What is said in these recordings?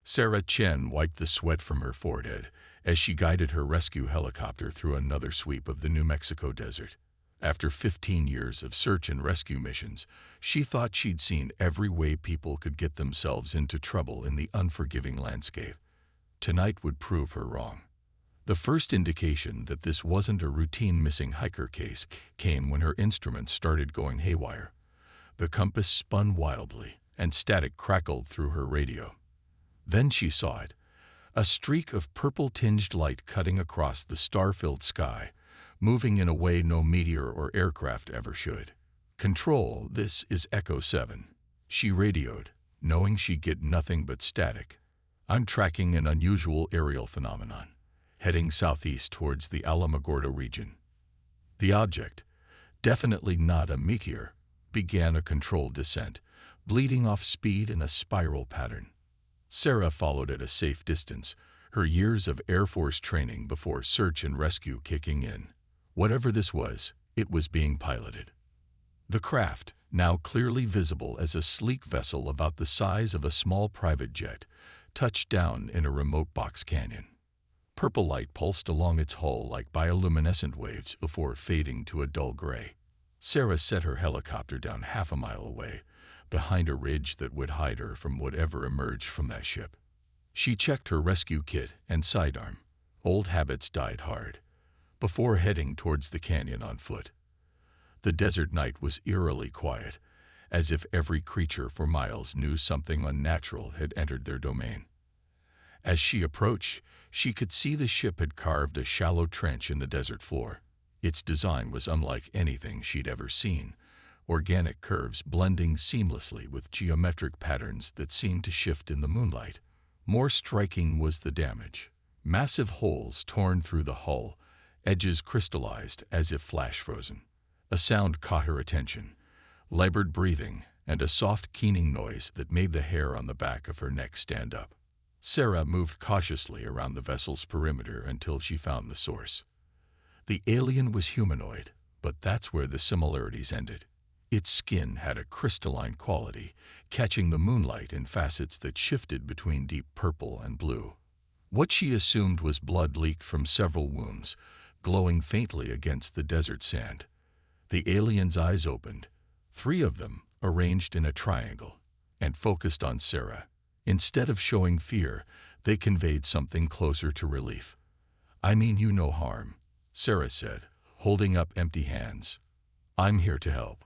Sarah Chen wiped the sweat from her forehead as she guided her rescue helicopter through another sweep of the New Mexico desert. After 15 years of search and rescue missions, she thought she'd seen every way people could get themselves into trouble in the unforgiving landscape. Tonight would prove her wrong. The first indication that this wasn't a routine missing hiker case came when her instruments started going haywire. The compass spun wildly, and static crackled through her radio. Then she saw it, a streak of purple-tinged light cutting across the star-filled sky, moving in a way no meteor or aircraft ever should. "Control, this is Echo 7. She radioed, knowing she'd get nothing but static. "I'm tracking an unusual aerial phenomenon, heading southeast towards the Alamogordo region." The object, definitely not a meteor, began a controlled descent, bleeding off speed in a spiral pattern. Sarah followed at a safe distance, her years of Air Force training before search and rescue kicking in. Whatever this was, it was being piloted. The craft, now clearly visible as a sleek vessel about the size of a small private jet, touched down in a remote box canyon. Purple light pulsed along its hull like bioluminescent waves before fading to a dull gray. Sarah set her helicopter down half a mile away, behind a ridge that would hide her from whatever emerged from that ship. She checked her rescue kit and sidearm. Old habits died hard, before heading towards the canyon on foot. The desert night was eerily quiet, as if every creature for miles knew something unnatural had entered their domain. As she approached, she could see the ship had carved a shallow trench in the desert floor. Its design was unlike anything she'd ever seen, organic curves blending seamlessly with geometric patterns that seemed to shift in the moonlight. More striking was the damage. Massive holes torn through the hull, edges crystallized as if flash-frozen. A sound caught her attention, labored breathing, and a soft keening noise that made the hair on the back of her neck stand up. Sarah moved cautiously around the vessel's perimeter until she found the source. The alien was humanoid, but that's where the similarities ended. Its skin had a crystalline quality, catching the moonlight in facets that shifted between deep purple and blue. What she assumed was blood leaked from several wounds, glowing faintly against the desert sand. The alien's eyes opened, 3 of them arranged in a triangle, and focused on Sarah. Instead of showing fear, they conveyed something closer to relief. "I mean you no harm," Sarah said, holding up empty hands. "I'm here to help."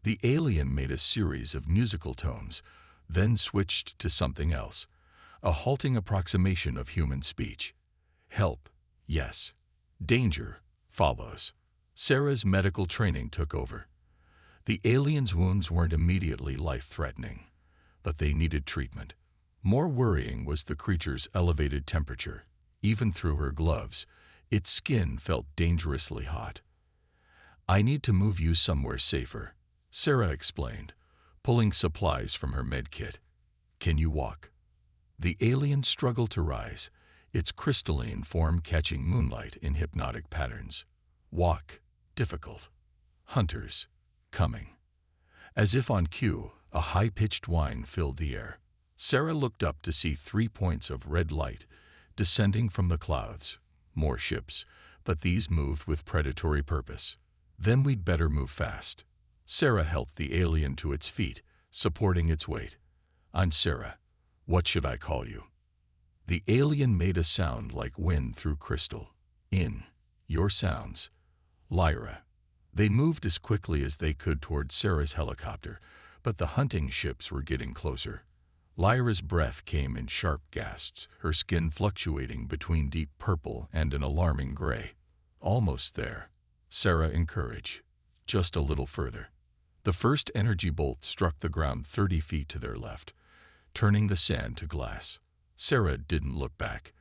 The alien made a series of musical tones, then switched to something else, a halting approximation of human speech. "Help, yes. Danger follows." Sarah's medical training took over. The alien's wounds weren't immediately life-threatening, but they needed treatment. More worrying was the creature's elevated temperature. Even through her gloves, its skin felt dangerously hot. "I need to move you somewhere safer," Sarah explained, pulling supplies from her med kit. "Can you walk?" The alien struggled to rise, its crystalline form catching moonlight in hypnotic patterns. "Walk, difficult. Hunters, coming." As if on cue, a high-pitched whine filled the air. Sarah looked up to see 3 points of red light descending from the clouds. More ships, but these moved with predatory purpose. "Then we'd better move fast." Sarah helped the alien to its feet, supporting its weight. "I'm Sarah. What should I call you?" The alien made a sound like wind through crystal. "In your sounds, Lyra." They moved as quickly as they could toward Sarah's helicopter, but the hunting ships were getting closer. Lyra's breath came in sharp gasps, her skin fluctuating between deep purple and an alarming gray. "Almost there," Sarah encouraged. "Just a little further." The first energy bolt struck the ground 30 feet to their left, turning the sand to glass. Sarah didn't look back.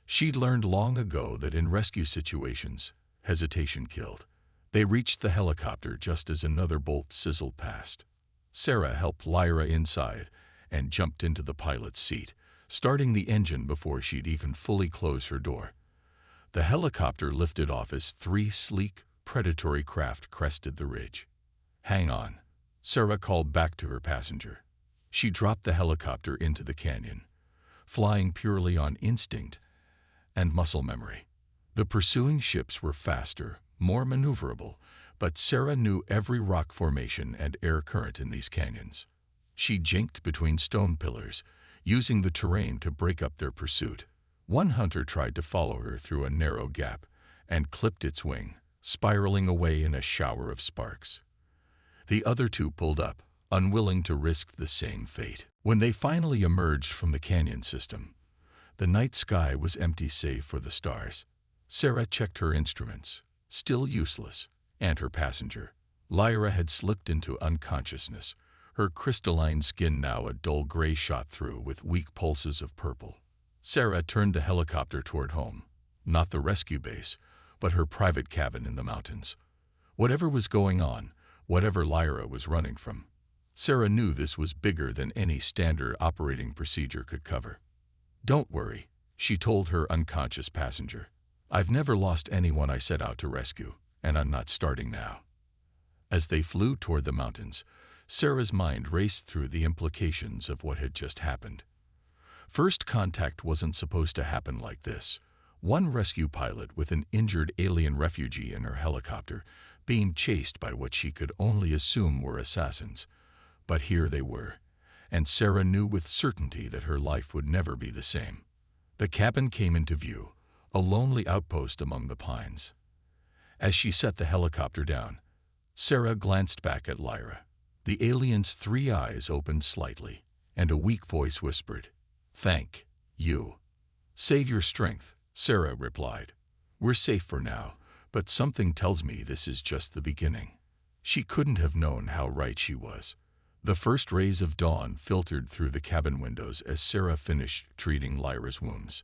She'd learned long ago that in rescue situations, hesitation killed. They reached the helicopter just as another bolt sizzled past. Sarah helped Lyra inside and jumped into the pilot's seat, starting the engine before she'd even fully closed her door. The helicopter lifted off as 3 sleek, predatory craft crested the ridge. "Hang on," Sarah called back to her passenger. She dropped the helicopter into the canyon. flying purely on instinct and muscle memory. The pursuing ships were faster, more maneuverable, but Sarah knew every rock formation and air current in these canyons. She jinked between stone pillars, using the terrain to break up their pursuit. One hunter tried to follow her through a narrow gap and clipped its wing, spiraling away in a shower of sparks. The other two pulled up, unwilling to risk the same fate. When they finally emerged from the canyon system, the night sky was empty save for the stars. Sarah checked her instruments, still useless, and her passenger. Lyra had slipped into unconsciousness, her crystalline skin now a dull gray shot through with weak pulses of purple. Sarah turned the helicopter toward home, not the rescue base, but her private cabin in the mountains. Whatever was going on, whatever Lyra was running from, Sarah knew this was bigger than any standard operating procedure could cover. "Don't worry," she told her unconscious passenger. "I've never lost anyone I set out to rescue, and I'm not starting now." As they flew toward the mountains, Sarah's mind raced through the implications of what had just happened. First contact wasn't supposed to happen like this. One rescue pilot with an injured alien refugee in her helicopter, being chased by what she could only assume were assassins. But here they were, and Sarah knew with certainty that her life would never be the same. The cabin came into view, a lonely outpost among the pines. As she set the helicopter down, Sarah glanced back at Lyra. The alien's 3 eyes opened slightly, and a weak voice whispered, "Thank you." "Save your strength," Sarah replied. "We're safe for now, but something tells me this is just the beginning." She couldn't have known how right she was. The first rays of dawn filtered through the cabin windows as Sarah finished treating Lyra's wounds.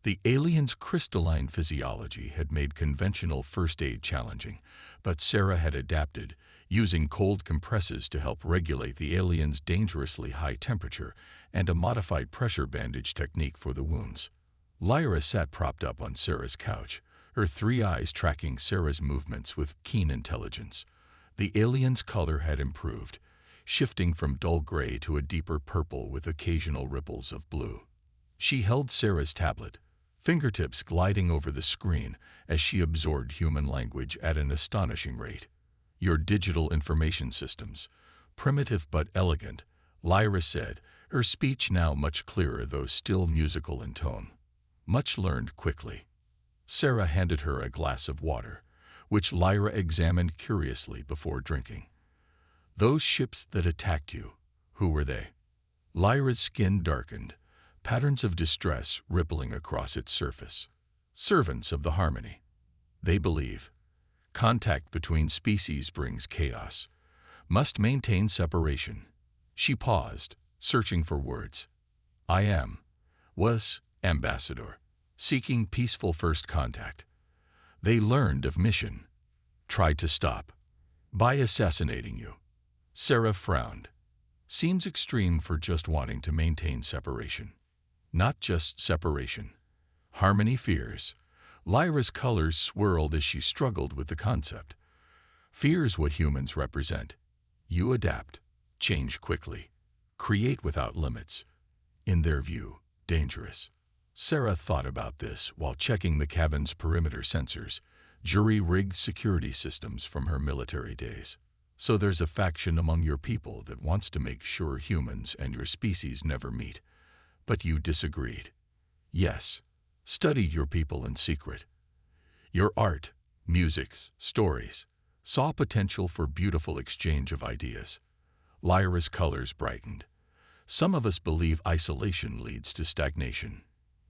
The alien's crystalline physiology had made conventional first aid challenging, but Sarah had adapted, using cold compresses to help regulate the alien's dangerously high temperature and a modified pressure bandage technique for the wounds. Lyra sat propped up on Sarah's couch, her 3 eyes tracking Sarah's movements with keen intelligence. The alien's color had improved, shifting from dull gray to a deeper purple with occasional ripples of blue. She held Sarah's tablet, fingertips gliding over the screen as she absorbed human language at an astonishing rate. "Your digital information systems, primitive but elegant," Lyra said, her speech now much clearer though still musical in tone. "Much learned quickly." Sarah handed her a glass of water, which Lyra examined curiously before drinking. "Those ships that attacked you, who were they?" Lyra's skin darkened, patterns of distress rippling across its surface. "Servants of the harmony. They believe contact between species brings chaos. Must maintain separation." She paused, searching for words. Was ambassador, seeking peaceful first contact. They learned of mission, tried to stop, by assassinating you." Sarah frowned. "Seems extreme for just wanting to maintain separation." "Not just separation. Harmony fears." Lyra's colors swirled as she struggled with the concept. "Fears what humans represent. You adapt, change quickly, create without limits. In their view, dangerous." Sarah thought about this while checking the cabin's perimeter sensors, jury-rigged security systems from her military days. "So there's a faction among your people that wants to make sure humans and your species never meet. But you disagreed." "Yes. Studied your people in secret. Your art, music, stories. Saw potential for beautiful exchange of ideas." Lyra's colors brightened. "Some of us believe isolation leads to stagnation.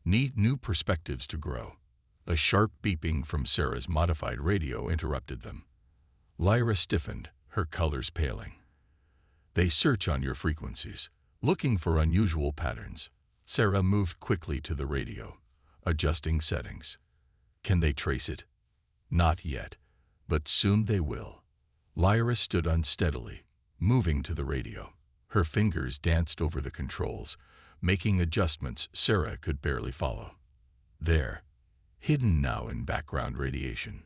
Need new perspectives to grow." A sharp beeping from Sarah's modified radio interrupted them. Lyra stiffened, her colors paling. "They search on your frequencies, looking for unusual patterns." Sarah moved quickly to the radio, adjusting settings. "Can they trace it?" "Not yet, but soon they will." Lyra stood unsteadily, moving to the radio. Her fingers danced over the controls, making adjustments Sarah could barely follow. There, hidden now in background radiation,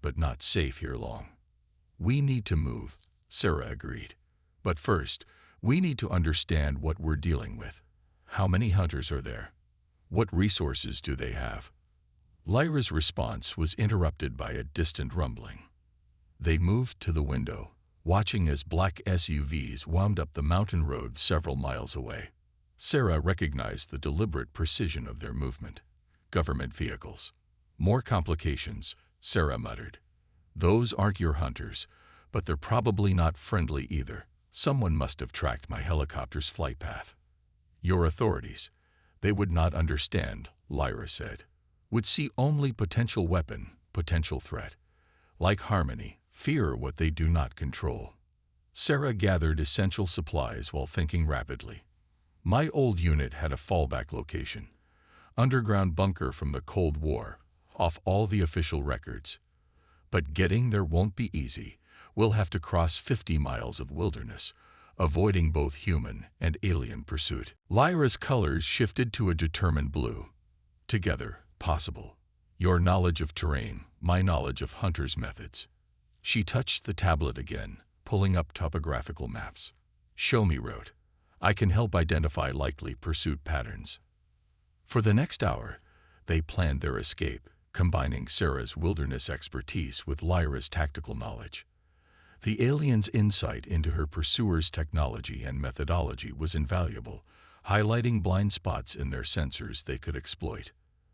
but not safe here long. "We need to move," Sarah agreed. "But first, we need to understand what we're dealing with. How many hunters are there?" What resources do they have? Lyra's response was interrupted by a distant rumbling. They moved to the window, watching as black SUVs wound up the mountain road several miles away. Sarah recognized the deliberate precision of their movement. Government vehicles. More complications, Sarah muttered. Those aren't your hunters, but they're probably not friendly either. Someone must have tracked my helicopter's flight path. Your authorities. They would not understand, Lyra said. Would see only potential weapon, potential threat. Like Harmony, fear what they do not control. Sarah gathered essential supplies while thinking rapidly. My old unit had a fallback location. Underground bunker from the Cold War, off all the official records. But getting there won't be easy. We'll have to cross 50 miles of wilderness, avoiding both human and alien pursuit. Lyra's colors shifted to a determined blue. Together, possible. Your knowledge of terrain, my knowledge of hunters' methods. She touched the tablet again, pulling up topographical maps. Show me route. I can help identify likely pursuit patterns. For the next hour, they planned their escape, combining Sarah's wilderness expertise with Lyra's tactical knowledge. The alien's insight into her pursuer's technology and methodology was invaluable, highlighting blind spots in their sensors they could exploit.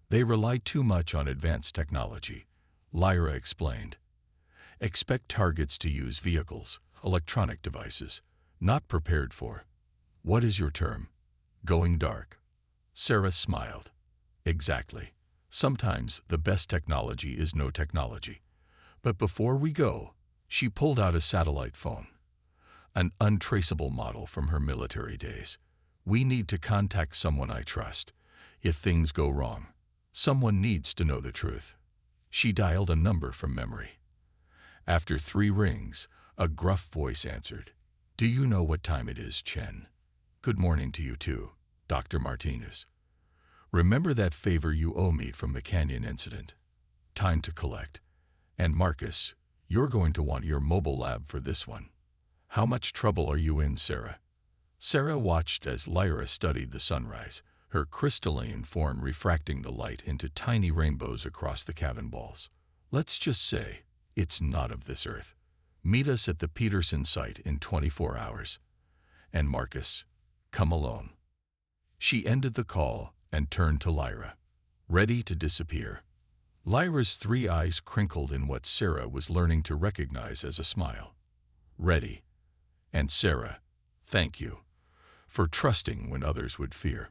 They rely too much on advanced technology, Lyra explained. Expect targets to use vehicles, electronic devices, not prepared for. What is your term? Going dark. Sarah smiled. Exactly. Sometimes the best technology is no technology. But before we go, she pulled out a satellite phone, an untraceable model from her military days. We need to contact someone I trust. If things go wrong, someone needs to know the truth. She dialed a number from memory. After 3 rings, a gruff voice answered. Do you know what time it is, Chen? Good morning to you too, Dr. Martinez. Remember that favor you owe me from the canyon incident? Time to collect. And Marcus, you're going to want your mobile lab for this one. How much trouble are you in, Sarah? Sarah watched as Lyra studied the sunrise, her crystalline form refracting the light into tiny rainbows across the cabin walls. Let's just say, it's not of this earth. Meet us at the Peterson site in 24 hours. And Marcus, come alone. She ended the call and turned to Lyra, ready to disappear. Lyra's 3 eyes crinkled in what Sarah was learning to recognize as a smile. Ready. And Sarah, thank you for trusting when others would fear.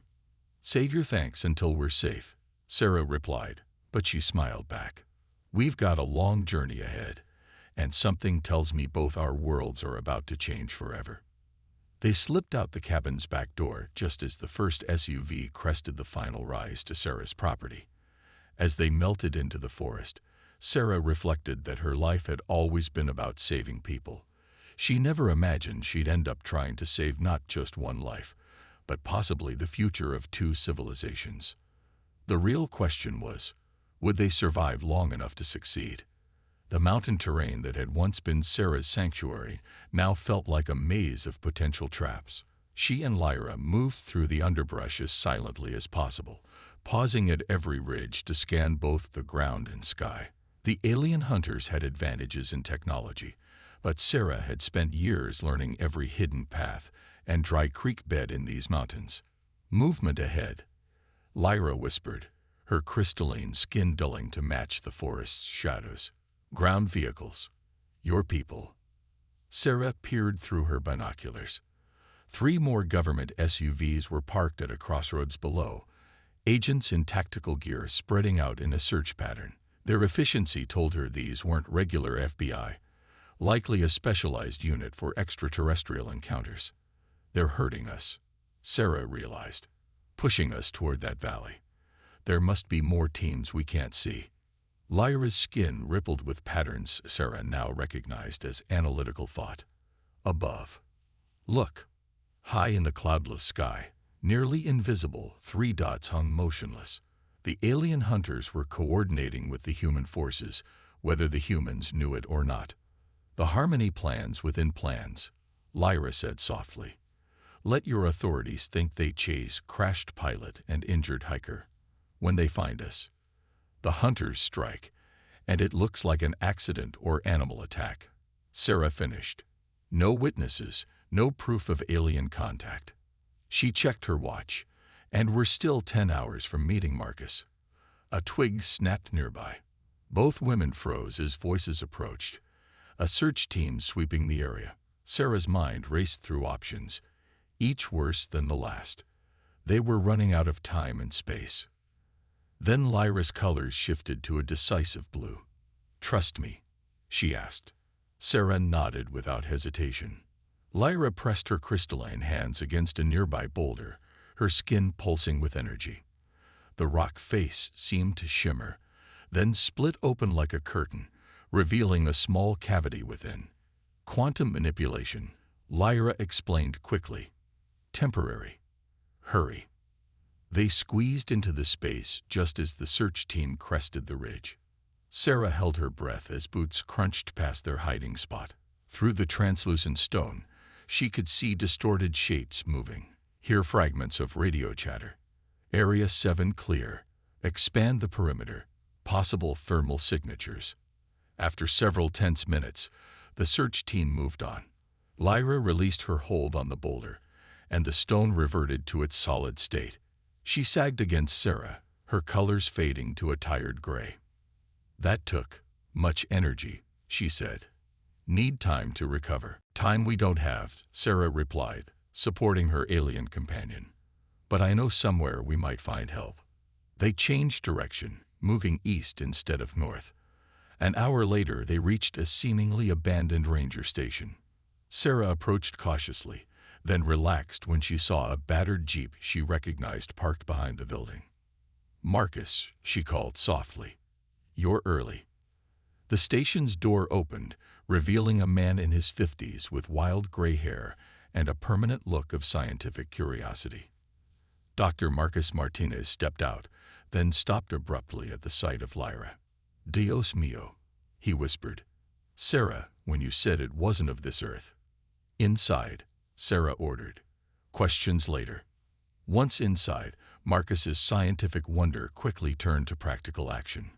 Save your thanks until we're safe, Sarah replied, but she smiled back. We've got a long journey ahead, and something tells me both our worlds are about to change forever. They slipped out the cabin's back door just as the first SUV crested the final rise to Sarah's property. As they melted into the forest, Sarah reflected that her life had always been about saving people. She never imagined she'd end up trying to save not just one life, but possibly the future of 2 civilizations. The real question was, would they survive long enough to succeed? The mountain terrain that had once been Sarah's sanctuary now felt like a maze of potential traps. She and Lyra moved through the underbrush as silently as possible, pausing at every ridge to scan both the ground and sky. The alien hunters had advantages in technology, but Sarah had spent years learning every hidden path and dry creek bed in these mountains. Movement ahead, Lyra whispered, her crystalline skin dulling to match the forest's shadows. Ground vehicles. Your people. Sarah peered through her binoculars. 3 more government SUVs were parked at a crossroads below, agents in tactical gear spreading out in a search pattern. Their efficiency told her these weren't regular FBI, likely a specialized unit for extraterrestrial encounters. They're hurting us, Sarah realized, pushing us toward that valley. There must be more teams we can't see. Lyra's skin rippled with patterns Sarah now recognized as analytical thought. Above. Look. High in the cloudless sky, nearly invisible, 3 dots hung motionless. The alien hunters were coordinating with the human forces, whether the humans knew it or not. The harmony plans within plans, Lyra said softly. Let your authorities think they chase crashed pilot and injured hiker. when they find us. The hunters strike, and it looks like an accident or animal attack. Sarah finished. No witnesses, no proof of alien contact. She checked her watch, and we're still 10 hours from meeting Marcus. A twig snapped nearby. Both women froze as voices approached. A search team sweeping the area. Sarah's mind raced through options, each worse than the last. They were running out of time and space. Then Lyra's colors shifted to a decisive blue. "Trust me?" she asked. Sarah nodded without hesitation. Lyra pressed her crystalline hands against a nearby boulder, her skin pulsing with energy. The rock face seemed to shimmer, then split open like a curtain, revealing a small cavity within. "Quantum manipulation," Lyra explained quickly. "Temporary. Hurry." They squeezed into the space just as the search team crested the ridge. Sarah held her breath as boots crunched past their hiding spot. Through the translucent stone, she could see distorted shapes moving, hear fragments of radio chatter. Area 7 clear. Expand the perimeter. Possible thermal signatures. After several tense minutes, the search team moved on. Lyra released her hold on the boulder, and the stone reverted to its solid state. She sagged against Sarah, her colors fading to a tired gray. "That took much energy," she said. "Need time to recover." "Time we don't have," Sarah replied, supporting her alien companion. "But I know somewhere we might find help." They changed direction, moving east instead of north. An hour later, they reached a seemingly abandoned ranger station. Sarah approached cautiously, then relaxed when she saw a battered jeep she recognized parked behind the building. "Marcus," she called softly. "You're early." The station's door opened, revealing a man in his 50s with wild gray hair and a permanent look of scientific curiosity. Dr. Marcus Martinez stepped out, then stopped abruptly at the sight of Lyra. "Dios mío," he whispered. "Sarah, when you said it wasn't of this earth." "Inside," Sarah ordered. "Questions later." Once inside, Marcus's scientific wonder quickly turned to practical action.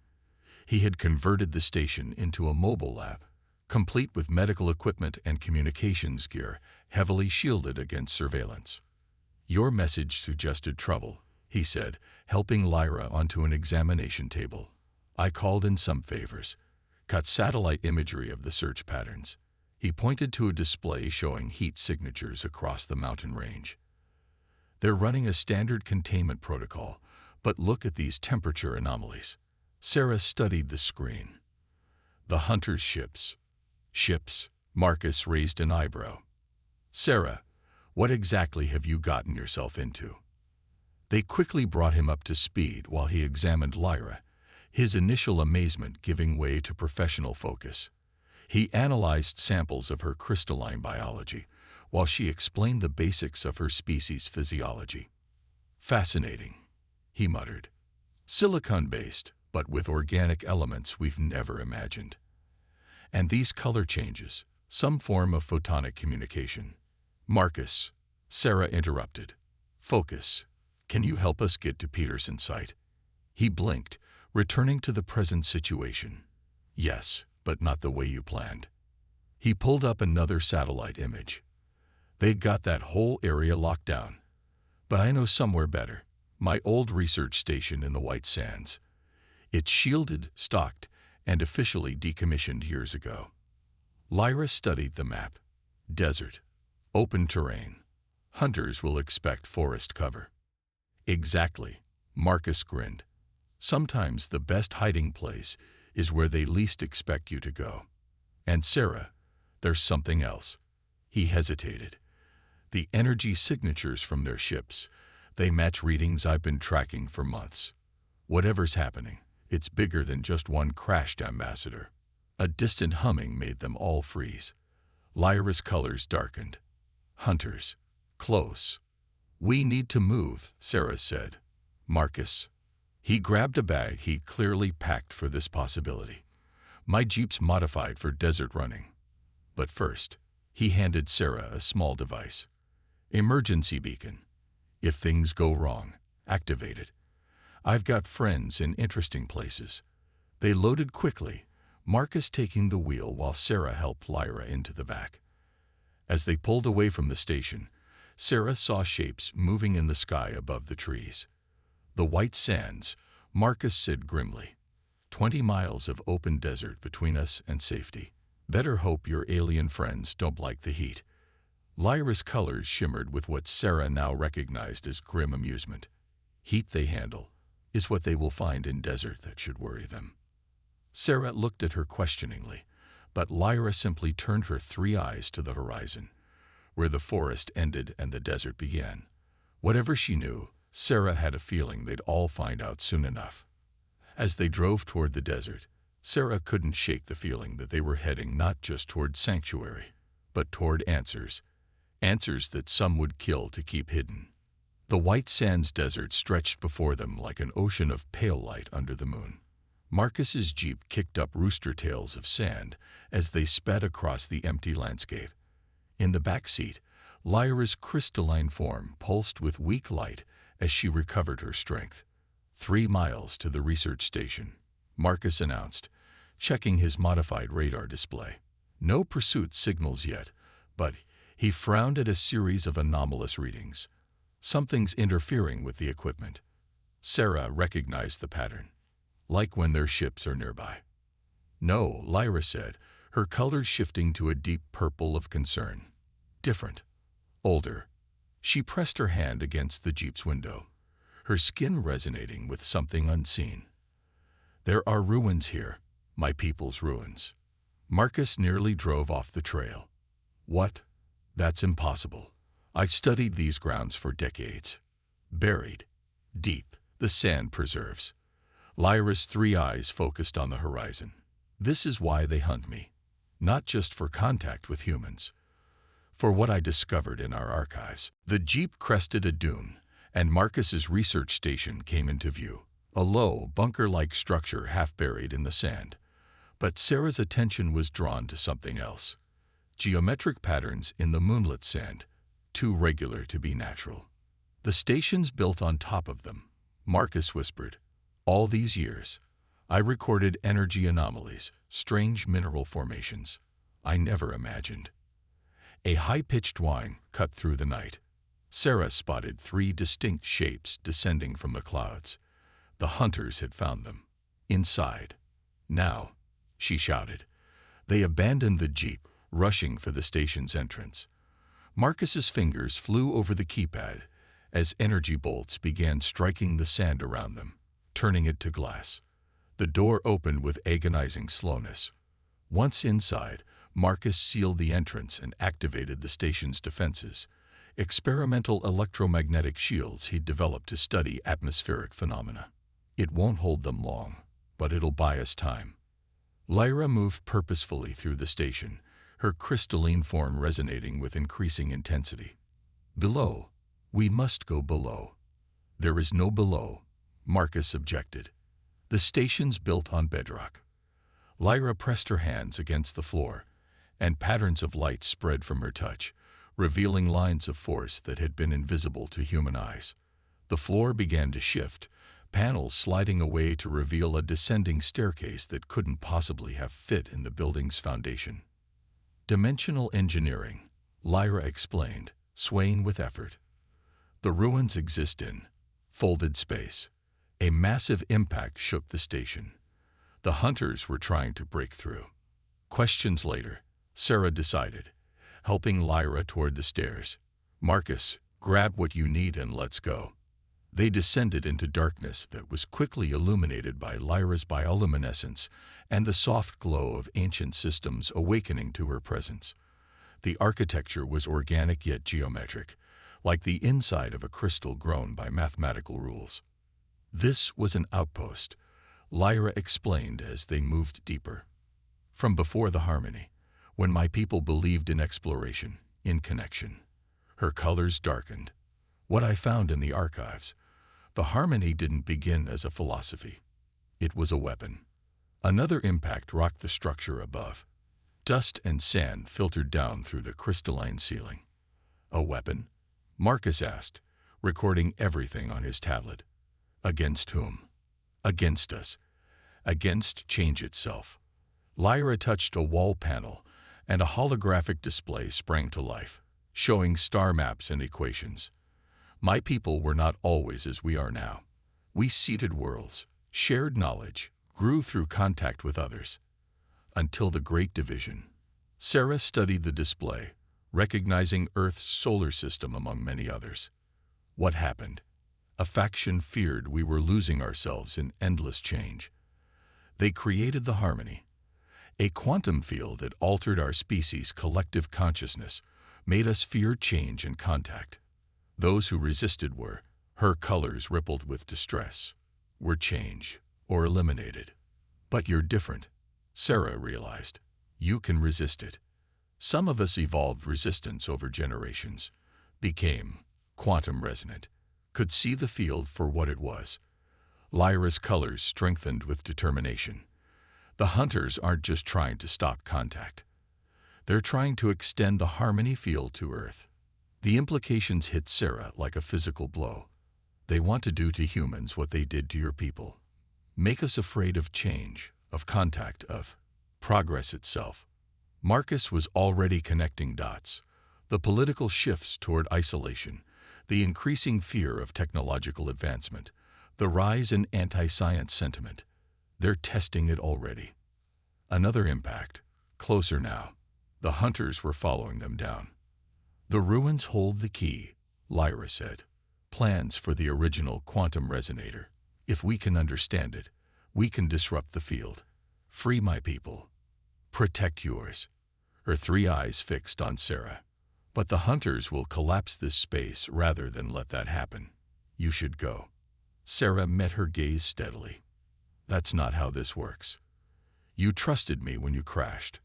He had converted the station into a mobile lab, complete with medical equipment and communications gear, heavily shielded against surveillance. "Your message suggested trouble," he said, helping Lyra onto an examination table. "I called in some favors. Cut satellite imagery of the search patterns." He pointed to a display showing heat signatures across the mountain range. "They're running a standard containment protocol, but look at these temperature anomalies." Sarah studied the screen. "The hunter's ships." "Ships?" Marcus raised an eyebrow. "Sarah, what exactly have you gotten yourself into?" They quickly brought him up to speed while he examined Lyra, his initial amazement giving way to professional focus. He analyzed samples of her crystalline biology, while she explained the basics of her species' physiology. "Fascinating," he muttered. "Silicon-based, but with organic elements we've never imagined. And these color changes, some form of photonic communication." "Marcus," Sarah interrupted. "Focus. Can you help us get to Peterson's site?" He blinked, returning to the present situation. "Yes, but not the way you planned." He pulled up another satellite image. "They got that whole area locked down. But I know somewhere better. My old research station in the White Sands. It's shielded, stocked, and officially decommissioned years ago." Lyra studied the map. Desert. Open terrain. Hunters will expect forest cover. "Exactly," Marcus grinned. "Sometimes the best hiding place is where they least expect you to go. And Sarah, there's something else." He hesitated. "The energy signatures from their ships, they match readings I've been tracking for months. Whatever's happening, it's bigger than just one crashed ambassador." A distant humming made them all freeze. Lyra's colors darkened. "Hunters. Close." "We need to move," Sarah said. "Marcus." He grabbed a bag he'd clearly packed for this possibility. "My Jeep's modified for desert running." But first, he handed Sarah a small device. "Emergency beacon. If things go wrong, activate it. I've got friends in interesting places." They loaded quickly, Marcus taking the wheel while Sarah helped Lyra into the back. As they pulled away from the station, Sarah saw shapes moving in the sky above the trees. "The white sands," Marcus said grimly. 20 miles of open desert between us and safety. Better hope your alien friends don't like the heat." Lyra's colors shimmered with what Sarah now recognized as grim amusement. "Heat they handle is what they will find in desert that should worry them." Sarah looked at her questioningly, but Lyra simply turned her 3 eyes to the horizon, where the forest ended and the desert began. Whatever she knew, Sarah had a feeling they'd all find out soon enough. As they drove toward the desert, Sarah couldn't shake the feeling that they were heading not just toward sanctuary, but toward answers. Answers that some would kill to keep hidden. The White Sands Desert stretched before them like an ocean of pale light under the moon. Marcus's jeep kicked up rooster tails of sand as they sped across the empty landscape. In the back seat, Lyra's crystalline form pulsed with weak light as she recovered her strength. 3 miles to the research station, Marcus announced, checking his modified radar display. No pursuit signals yet, but he frowned at a series of anomalous readings. Something's interfering with the equipment. Sarah recognized the pattern, like when their ships are nearby. "No," Lyra said, her colors shifting to a deep purple of concern. "Different. Older." She pressed her hand against the jeep's window, her skin resonating with something unseen. "There are ruins here, my people's ruins." Marcus nearly drove off the trail. "What? That's impossible. I've studied these grounds for decades. Buried deep, the sand preserves." Lyra's 3 eyes focused on the horizon. "This is why they hunt me. Not just for contact with humans. For what I discovered in our archives." The jeep crested a dune, and Marcus's research station came into view. A low, bunker-like structure half buried in the sand. But Sarah's attention was drawn to something else. Geometric patterns in the moonlit sand, too regular to be natural. "The station's built on top of them," Marcus whispered. "All these years, I recorded energy anomalies, strange mineral formations I never imagined." A high-pitched whine cut through the night. Sarah spotted 3 distinct shapes descending from the clouds. The hunters had found them. Inside. "Now," she shouted. They abandoned the jeep, rushing for the station's entrance. Marcus's fingers flew over the keypad as energy bolts began striking the sand around them, turning it to glass. The door opened with agonizing slowness. Once inside, Marcus sealed the entrance and activated the station's defenses, experimental electromagnetic shields he'd developed to study atmospheric phenomena. "It won't hold them long, but it'll buy us time." Lyra moved purposefully through the station, her crystalline form resonating with increasing intensity. "Below. We must go below." "There is no below," Marcus objected. "The station's built on bedrock." Lyra pressed her hands against the floor, and patterns of light spread from her touch, revealing lines of force that had been invisible to human eyes. The floor began to shift, panels sliding away to reveal a descending staircase that couldn't possibly have fit in the building's foundation. "Dimensional engineering," Lyra explained, swaying with effort. "The ruins exist in folded space." A massive impact shook the station. The hunters were trying to break through. Questions later, Sarah decided, helping Lyra toward the stairs. "Marcus, grab what you need and let's go." They descended into darkness that was quickly illuminated by Lyra's bioluminescence and the soft glow of ancient systems awakening to her presence. The architecture was organic yet geometric, like the inside of a crystal grown by mathematical rules. "This was an outpost," Lyra explained as they moved deeper. "From before the harmony, when my people believed in exploration, in connection." Her colors darkened. "What I found in the archives. The harmony didn't begin as a philosophy. It was a weapon." Another impact rocked the structure above. Dust and sand filtered down through the crystalline ceiling. "A weapon?" Marcus asked, recording everything on his tablet. Against whom? Against us. Against change itself. Lyra touched a wall panel, and a holographic display sprang to life, showing star maps and equations. My people were not always as we are now. We seeded worlds, shared knowledge, grew through contact with others. Until the Great Division. Sarah studied the display, recognizing Earth's solar system among many others. What happened? A faction feared we were losing ourselves in endless change. They created the harmony, a quantum field that altered our species' collective consciousness, made us fear change and contact. Those who resisted were, her colors rippled with distress, were changed or eliminated. But you're different, Sarah realized. You can resist it. Some of us evolved resistance over generations, became quantum resonant, could see the field for what it was. Lyra's colors strengthened with determination. The hunters aren't just trying to stop contact. They're trying to extend the harmony field to Earth. The implications hit Sarah like a physical blow. They want to do to humans what they did to your people. Make us afraid of change, of contact, of progress itself. Marcus was already connecting dots. The political shifts toward isolation, the increasing fear of technological advancement, the rise in anti-science sentiment. They're testing it already. Another impact, closer now. The hunters were following them down. The ruins hold the key, Lyra said. Plans for the original quantum resonator. If we can understand it, we can disrupt the field. Free my people. Protect yours. Her three eyes fixed on Sarah. But the hunters will collapse this space rather than let that happen. You should go. Sarah met her gaze steadily. That's not how this works. You trusted me when you crashed.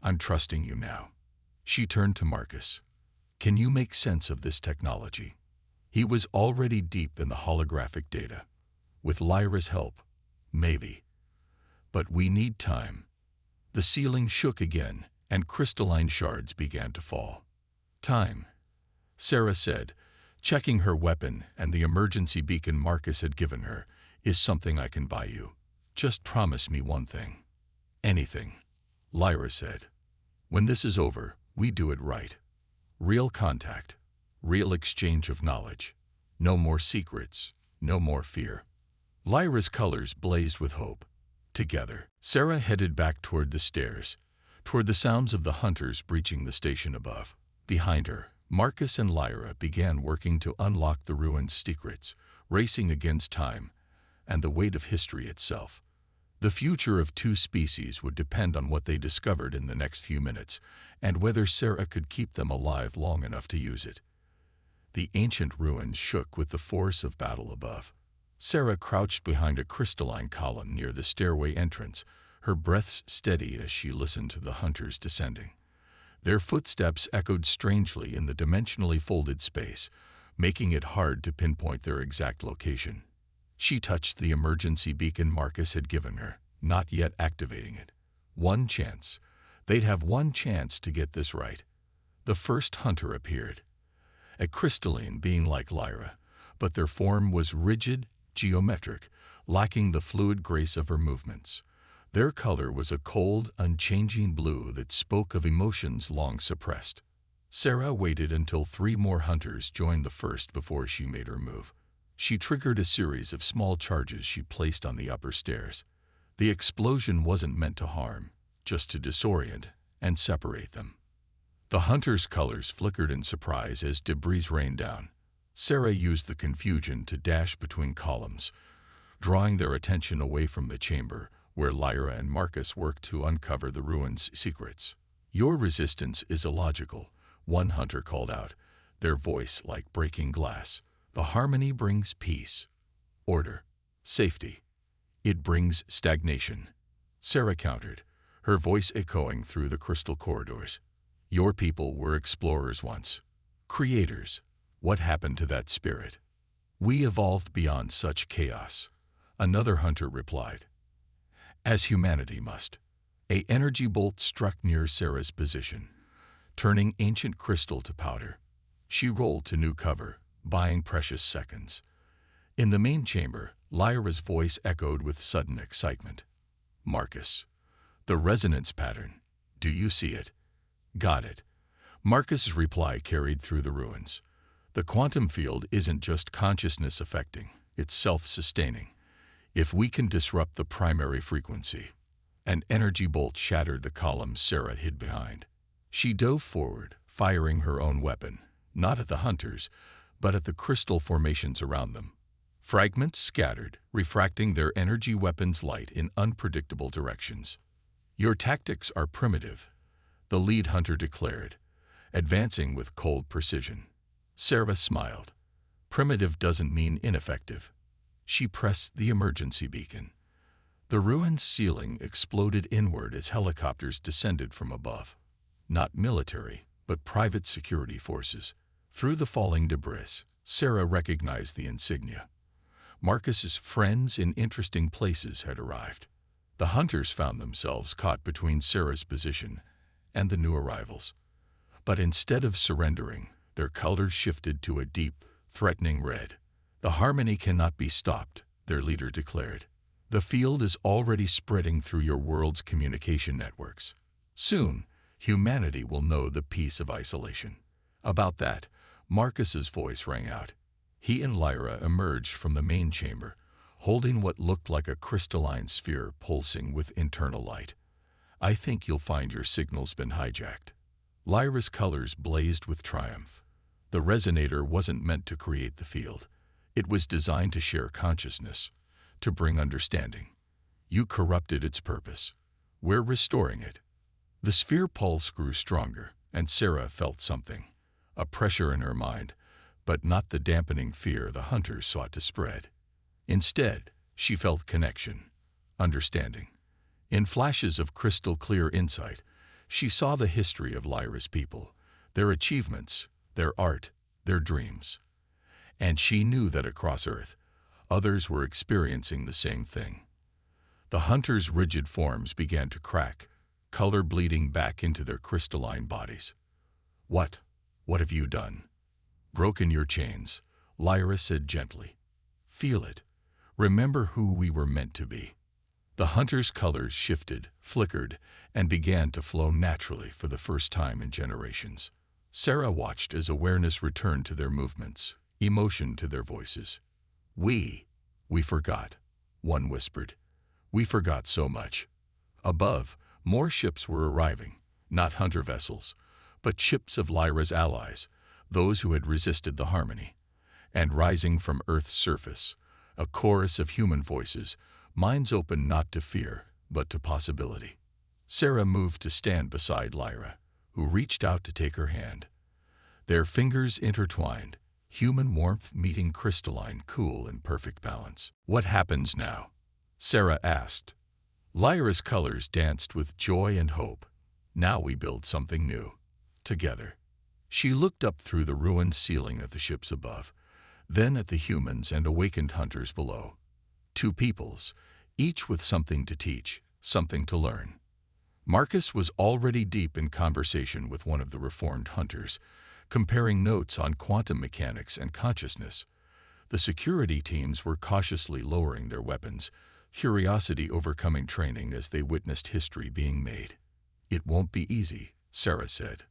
I'm trusting you now. She turned to Marcus. Can you make sense of this technology? He was already deep in the holographic data. With Lyra's help, maybe. But we need time. The ceiling shook again, and crystalline shards began to fall. Time, Sarah said, checking her weapon and the emergency beacon Marcus had given her, is something I can buy you. Just promise me one thing. Anything, Lyra said. When this is over, we do it right. Real contact, real exchange of knowledge. No more secrets, no more fear. Lyra's colors blazed with hope. Together, Sarah headed back toward the stairs, toward the sounds of the hunters breaching the station above. Behind her, Marcus and Lyra began working to unlock the ruins' secrets, racing against time and the weight of history itself. The future of two species would depend on what they discovered in the next few minutes and whether Sarah could keep them alive long enough to use it. The ancient ruins shook with the force of battle above. Sarah crouched behind a crystalline column near the stairway entrance, her breath steady as she listened to the hunters descending. Their footsteps echoed strangely in the dimensionally folded space, making it hard to pinpoint their exact location. She touched the emergency beacon Marcus had given her, not yet activating it. One chance. They'd have one chance to get this right. The first hunter appeared. A crystalline being like Lyra, but their form was rigid, geometric, lacking the fluid grace of her movements. Their color was a cold, unchanging blue that spoke of emotions long suppressed. Sarah waited until 3 more hunters joined the first before she made her move. She triggered a series of small charges she placed on the upper stairs. The explosion wasn't meant to harm, just to disorient and separate them. The hunters' colors flickered in surprise as debris rained down. Sarah used the confusion to dash between columns, drawing their attention away from the chamber where Lyra and Marcus worked to uncover the ruins' secrets. Your resistance is illogical, one hunter called out, their voice like breaking glass. The harmony brings peace, order, safety. It brings stagnation. Sarah countered, her voice echoing through the crystal corridors. Your people were explorers once, creators. What happened to that spirit? We evolved beyond such chaos, another hunter replied. As humanity must. An energy bolt struck near Sarah's position, turning ancient crystal to powder. She rolled to new cover, buying precious seconds. In the main chamber, Lyra's voice echoed with sudden excitement. Marcus. The resonance pattern. Do you see it? Got it. Marcus's reply carried through the ruins. The quantum field isn't just consciousness affecting, it's self-sustaining. If we can disrupt the primary frequency. An energy bolt shattered the columns Sarah hid behind. She dove forward, firing her own weapon, not at the hunters, but at the crystal formations around them. Fragments scattered, refracting their energy weapons' light in unpredictable directions. Your tactics are primitive, the lead hunter declared, advancing with cold precision. Sarah smiled. Primitive doesn't mean ineffective. She pressed the emergency beacon. The ruin's ceiling exploded inward as helicopters descended from above. Not military, but private security forces. Through the falling debris, Sarah recognized the insignia. Marcus's friends in interesting places had arrived. The hunters found themselves caught between Sarah's position and the new arrivals. But instead of surrendering, their colors shifted to a deep, threatening red. The harmony cannot be stopped, their leader declared. The field is already spreading through your world's communication networks. Soon, humanity will know the peace of isolation. About that, Marcus's voice rang out. He and Lyra emerged from the main chamber, holding what looked like a crystalline sphere pulsing with internal light. I think you'll find your signal's been hijacked. Lyra's colors blazed with triumph. The resonator wasn't meant to create the field. It was designed to share consciousness, to bring understanding. You corrupted its purpose. We're restoring it. The sphere pulse grew stronger, and Sarah felt something, a pressure in her mind, but not the dampening fear the hunters sought to spread. Instead, she felt connection, understanding. In flashes of crystal-clear insight, she saw the history of Lyra's people, their achievements, their art, their dreams. And she knew that across Earth, others were experiencing the same thing. The hunters' rigid forms began to crack, color bleeding back into their crystalline bodies. What have you done? Broken your chains, Lyra said gently. Feel it. Remember who we were meant to be. The hunters' colors shifted, flickered, and began to flow naturally for the first time in generations. Sarah watched as awareness returned to their movements, emotion to their voices. We forgot, one whispered. We forgot so much. Above, more ships were arriving, not hunter vessels, but ships of Lyra's allies, those who had resisted the harmony. And rising from Earth's surface, a chorus of human voices, minds open not to fear, but to possibility. Sarah moved to stand beside Lyra, who reached out to take her hand. Their fingers intertwined, human warmth meeting crystalline cool in perfect balance. What happens now? Sarah asked. Lyra's colors danced with joy and hope. Now we build something new. Together. She looked up through the ruined ceiling at the ships above, then at the humans and awakened hunters below. Two peoples, each with something to teach, something to learn. Marcus was already deep in conversation with one of the reformed hunters, comparing notes on quantum mechanics and consciousness. The security teams were cautiously lowering their weapons, curiosity overcoming training as they witnessed history being made. It won't be easy, Sarah said.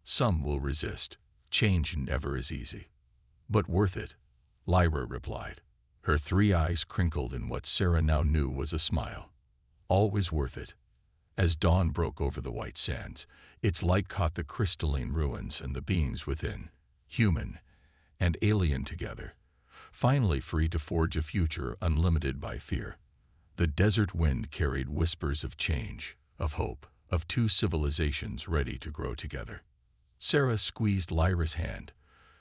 Some will resist. Change never is easy. But worth it, Lyra replied. Her three eyes crinkled in what Sarah now knew was a smile. Always worth it. As dawn broke over the white sands, its light caught the crystalline ruins and the beings within, human and alien together, finally free to forge a future unlimited by fear. The desert wind carried whispers of change, of hope, of two civilizations ready to grow together. Sarah squeezed Lyra's hand,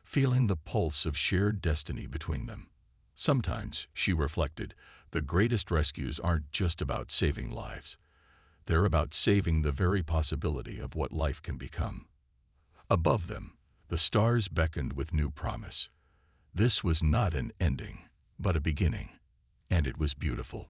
feeling the pulse of shared destiny between them. Sometimes, she reflected, the greatest rescues aren't just about saving lives. They're about saving the very possibility of what life can become. Above them, the stars beckoned with new promise. This was not an ending, but a beginning, and it was beautiful.